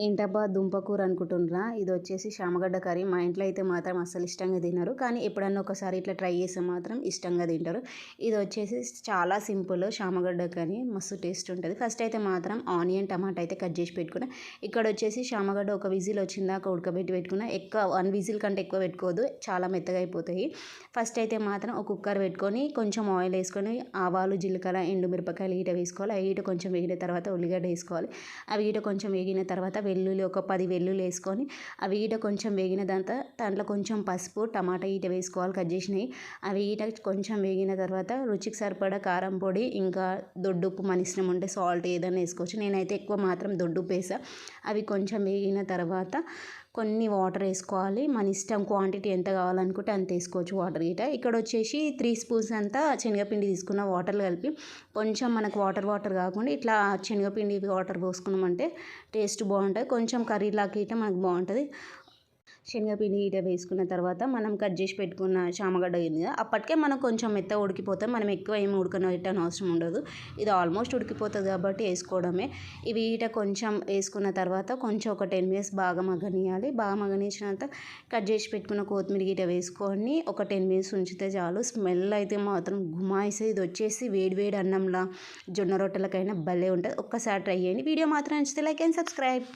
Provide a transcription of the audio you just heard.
ఏంటబ్బా దుంపకూర అనుకుంటుండ్రా? ఇది వచ్చేసి శామగడ్డ కర్రీ. మా ఇంట్లో అయితే మాత్రం అస్సలు ఇష్టంగా తినరు. కానీ ఎప్పుడన్నా ఒకసారి ఇట్లా ట్రై చేస్తే మాత్రం ఇష్టంగా తింటారు. ఇది వచ్చేసి చాలా సింపుల్ శామగడ్డ కర్రీ. మస్తు టేస్ట్ ఉంటుంది. ఫస్ట్ అయితే మాత్రం ఆనియన్, టమాటా అయితే కట్ చేసి పెట్టుకున్నా. ఇక్కడ వచ్చేసి శామగడ్డ ఒక విజిల్ వచ్చిందాక ఉడకబెట్టి పెట్టుకున్నా. ఎక్కువ 1 విజిల్ కంటే ఎక్కువ పెట్టుకోవద్దు, చాలా మెత్తగా అయిపోతాయి. ఫస్ట్ అయితే మాత్రం ఒక కుక్కర్ పెట్టుకొని కొంచెం ఆయిల్ వేసుకొని ఆవాలు, జీలకర్ర, ఎండుమిరపకాయలు ఈట వేసుకోవాలి. ఆ ఈట కొంచెం వేగిన తర్వాత ఉల్లిగడ్డ వేసుకోవాలి. అవి ఈట కొంచెం వేగిన తర్వాత వెల్లుల్లి ఒక 10 వెల్లుల్లి వేసుకొని అవి ఈట కొంచెం వేగిన దాంట్లో కొంచెం పసుపు, టమాటా ఈట వేసుకోవాలి కట్ చేసినవి. అవి ఈట కొంచెం వేగిన తర్వాత రుచికి సరిపడా కారం పొడి, ఇంకా దొడ్డుప్పు మన ఇష్టం ఉంటే సాల్ట్ ఏదైనా వేసుకోవచ్చు. నేనైతే ఎక్కువ మాత్రం దొడ్డుప్పు వేసా. అవి కొంచెం వేగిన తర్వాత కొన్ని వాటర్ వేసుకోవాలి. మన ఇష్టం, క్వాంటిటీ ఎంత కావాలనుకుంటే అంత వేసుకోవచ్చు వాటర్ గీట. ఇక్కడ వచ్చేసి 3 స్పూన్స్ అంతా శనగపిండి తీసుకున్న వాటర్లు కలిపి, కొంచెం మనకు వాటర్ కాకుండా ఇట్లా శనగపిండి వాటర్ పోసుకున్నామంటే టేస్ట్ బాగుంటుంది. కొంచెం కర్రీలాగా ఇట్లా మనకు బాగుంటుంది. శనగపిండి ఇట వేసుకున్న తర్వాత మనం కట్ చేసి పెట్టుకున్న చామగడ్డ ఉంది కదా, అప్పటికే మనం కొంచెం మెత్తగా ఉడికిపోతాం. మనం ఎక్కువ ఏమి ఉడకనట్టని అవసరం ఉండదు. ఇది ఆల్మోస్ట్ ఉడికిపోతుంది కాబట్టి వేసుకోవడమే. ఇవి ఇట కొంచెం వేసుకున్న తర్వాత కొంచెం ఒక 10 మినిట్స్ బాగా మగ్గనియాలి. బాగా మగ్గనిచ్చినంత కట్ చేసి పెట్టుకున్న కొత్తిమీర గిట వేసుకొని ఒక 10 మినిట్స్ ఉంచితే చాలు. స్మెల్ అయితే మాత్రం గుమాయిసే. ఇది వచ్చేసి వేడి వేడి అన్నంలా, జొన్న రొట్టెలకైనా భలే ఉంటుంది. ఒక్కసారి ట్రై చేయండి. వీడియో మాత్రం నచ్చితే లైక్ అండ్ సబ్స్క్రైబ్.